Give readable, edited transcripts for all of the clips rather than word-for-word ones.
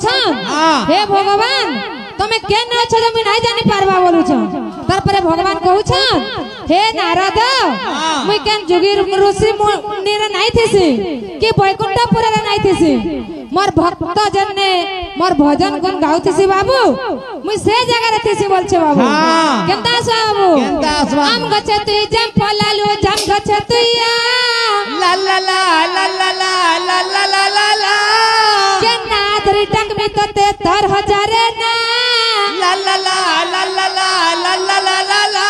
कहछन हे भगवान तमे केन न छ जे नहीं जानि पारबा बोलु छ तार पर भगवान कहछन हे नारद मुई केन जोगी ऋषि मुनि रे नहीं थेसी कि बैकुंठपुर रे नहीं थेसी मोर भक्त जन ने मोर भजन गुण गाउथेसी बाबू मुई से जगह रे थेसी बोल छ बाबू केनता छ बाबू हम गछे तु जम फलालु जम गछे तु ला ला ला ला ला ला ला ला ला ला केना धरि टंग में तते तर हजारे ना ला ला ला ला ला ला ला ला ला ला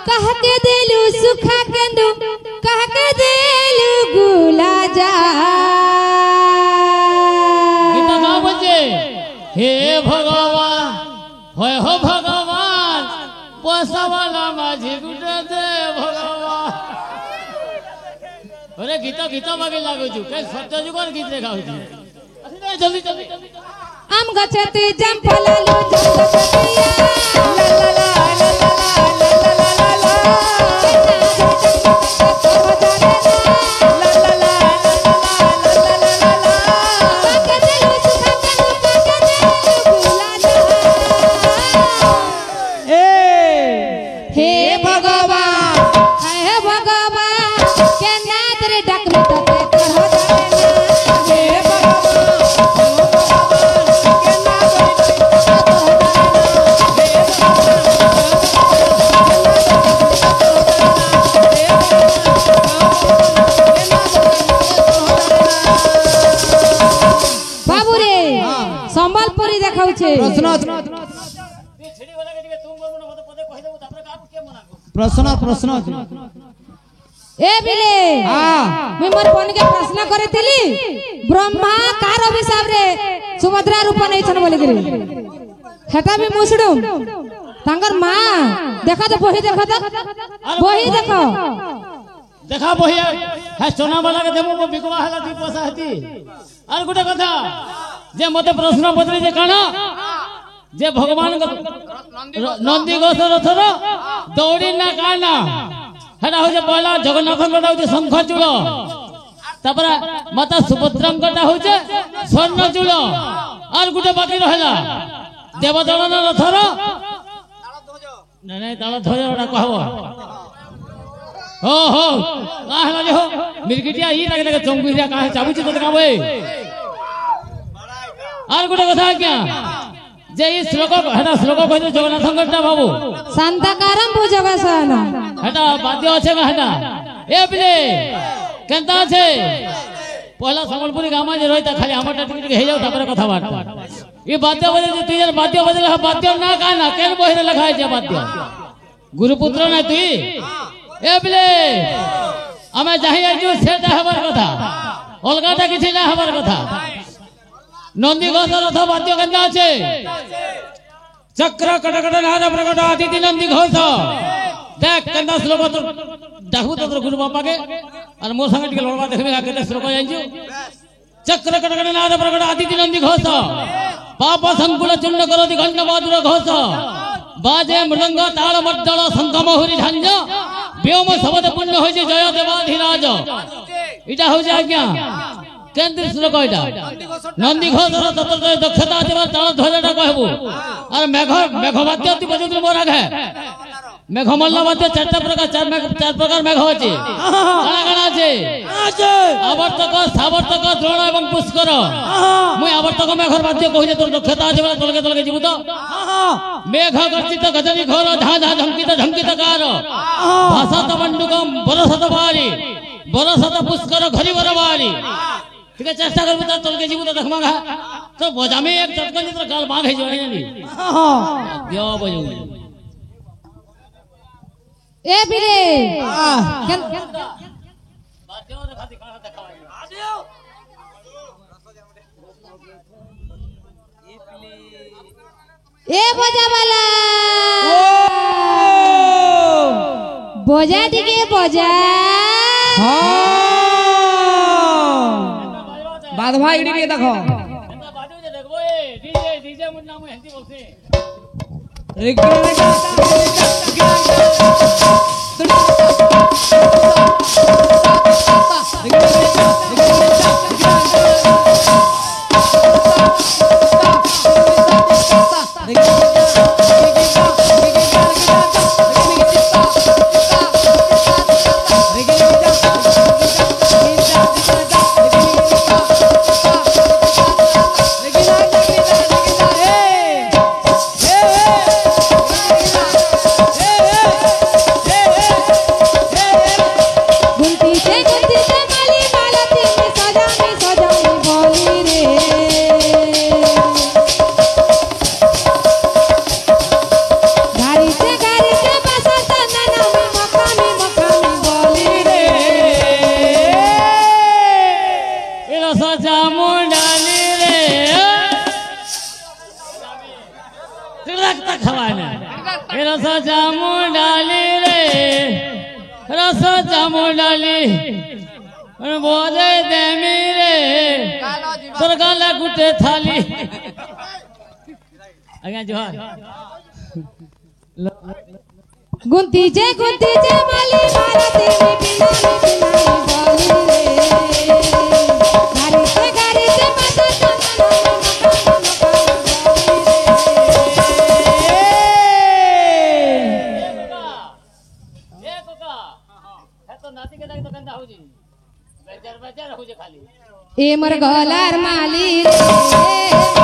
कह के देलु सुखा केंदु कह के देलु गुला जा गीता ना बजे हे भगवान होय हो भगवान पोसवाला माझी गुटे दे भगवान अरे गीता गीता मागे लागो छु के सत्य जुगर गीत रे गाउ छु अरे जल्दी जल्दी हम गछती जम फलालु जम गछतिया ला ला ला ला ला प्रश्न प्रश्न ए बिले मैं मोर फोन के प्रश्न करथिली ब्रह्मा कार अभिशाप रे सुभद्रा रूप नै छन बोले गिरी हेटा भी मुसडू तांगर मां देखा तो बही देखा तो बही देखो देखा बही है सोना वाला के देमो बिकवा हला दी पैसा हती और गुटे कथा जे मते प्रश्न पत्रे जे काना जे भगवान नंदी घोष रथर दौड़ी ना काना हेटा हो जे पहला जगन्नाथ गटा हो शंख चूल तापर माता सुभद्रा गटा हो स्वर्ण चूल और गुटे बाकी रहला देवदलन रथर नहीं ताल ध्वज ओटा कहबो हो हो का हला जे हो मिरगिटिया ई लागे लागे चंगुरिया का चाबुची तो काबे और गुटे कथा क्या जे ई श्लोक हेटा श्लोक कहले जगन्नाथ गटा बाबू शांताकारम भुजगसन हेटा बाद्य আছে का हेटा ए बिले केनता আছে पहला संबलपुरी गामा जे रहता खाली हमरटा टिक हे जाऊ तापर कथा बात ई बाद्य बजे जे तुई बाद्य बजे बाद्य ना का ना केन बहिरे लखाय जे बाद्य गुरुपुत्र ना तुई ए बिले हमें चाहिए जो सेटा हमार कथा अलगाटा किछि ना हमार कथा नंदी घोष रथ बाद्य केनता আছে चक्र कटकट नाद प्रकट अतिथि नंदी घोष देख केनता श्लोक तो देखबो तो गुरु बाबा के और मोर संग के लड़वा देखबे केते श्लोक जाइजो चक्र कटकट नाद प्रकट अतिथि नंदी घोष पाप संकुल चूर्ण करोति घंट मधुर घोष बाजे मृदंग ताल मद्दल शंख महुरी झांझ व्योम शब्द पुण्य होई जय देवाधिराज इटा हो जा आज्ञा केंद्र श्लोक इटा नंदी घोष तत्र दक्षता देवा ताल ध्वजटा कहबो और मेघ मेघवाद्य ति बजोति मोर आगे मेघमल्ल वाद्य चार प्रकार मेघ अछि काना काना अछि आवर्तक सावर्तक द्रोण एवं पुष्कर मुई आवर्तक मेघर वाद्य कहि जे तोर दक्षता अछि बला तलके तलके जीवु तो मेघ गर्जित गजनी घोर झा झा झंकित झंकित कार भासत मंडुकम बरसत बारी बरसत पुष्कर घरी बरवारी ठीक है चेष्टा करबो त तलके जीवु तो देखमा तो बजा में एक चटकन जितर गाल बांध हे जोई नी यो बजो ए बिले ए बजा वाला बजा टिके बजा बाद भाई इडी देखो बाजू जे देखबो ए डीजे डीजे मुन्ना मु हिंदी बोलसे गुंती जे माली भारती में बिना बोली रे गारी से माता ए मर गलार माली रे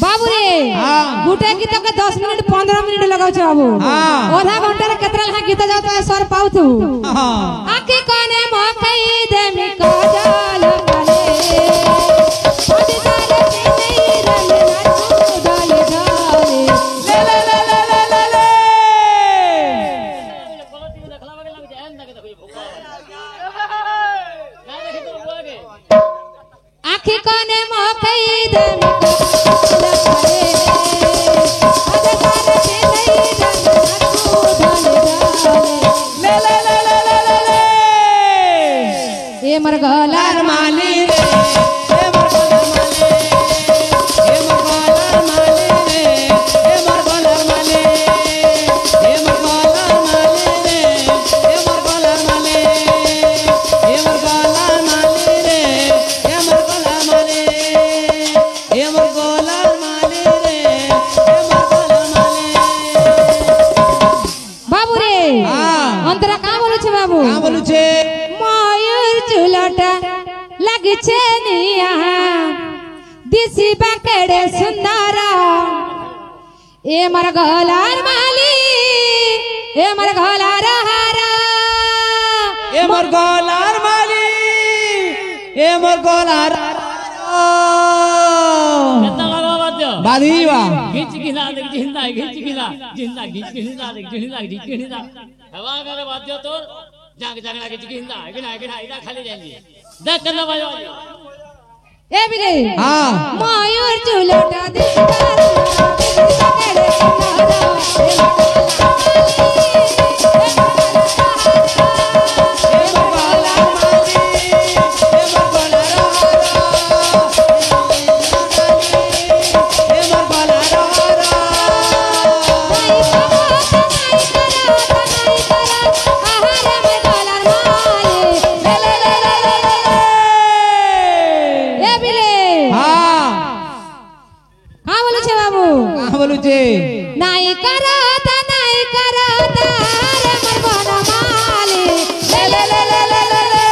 बाबू आधा घंटा रे केतरा लहा गीत जात सर पाउ तू आके कोने मकई दे मी काजल माले पदी सारे नहीं रल नाचू डाले डाले ले ले ले ले ले ले ले कोलती देखला बगे लग जाए ना के देखो भूखा ना देखे तो बोगे आके कोने मकई दे मी काजल माले मर गलार माली रे मर गलार माली मर गलार माली रे मर गलार माली मर गलार माली रे मर गलार माली मर गलार माली रे मर गलार माली मर गलार माली रे मर गलार माली बाबू रे अंतरा का बोलु छे बाबू का बोलु छे चुलटा लग छे निया दिसी बाकेड़े सुंदरा ए मर गलार माली ए मर गलार हारा ए मर गलार माली ए मर गलार कितना लगा बाजो बाधीवा खींच खिला देख जिंदा खींच खिला जिंदा खींच खिला देख जिंदा खींच खिला हवा करे बाजो तो जाग जाग लगे जिंदा गिना गिना इदा खाली जाएंगे देख करना बाजो ए बिले हां मयूर चुलटा दिसदार सकेड़े सुंदरा नाई करता रे मर बना माली ले ले ले ले ले ले ले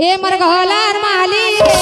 ए मर गलार माली रे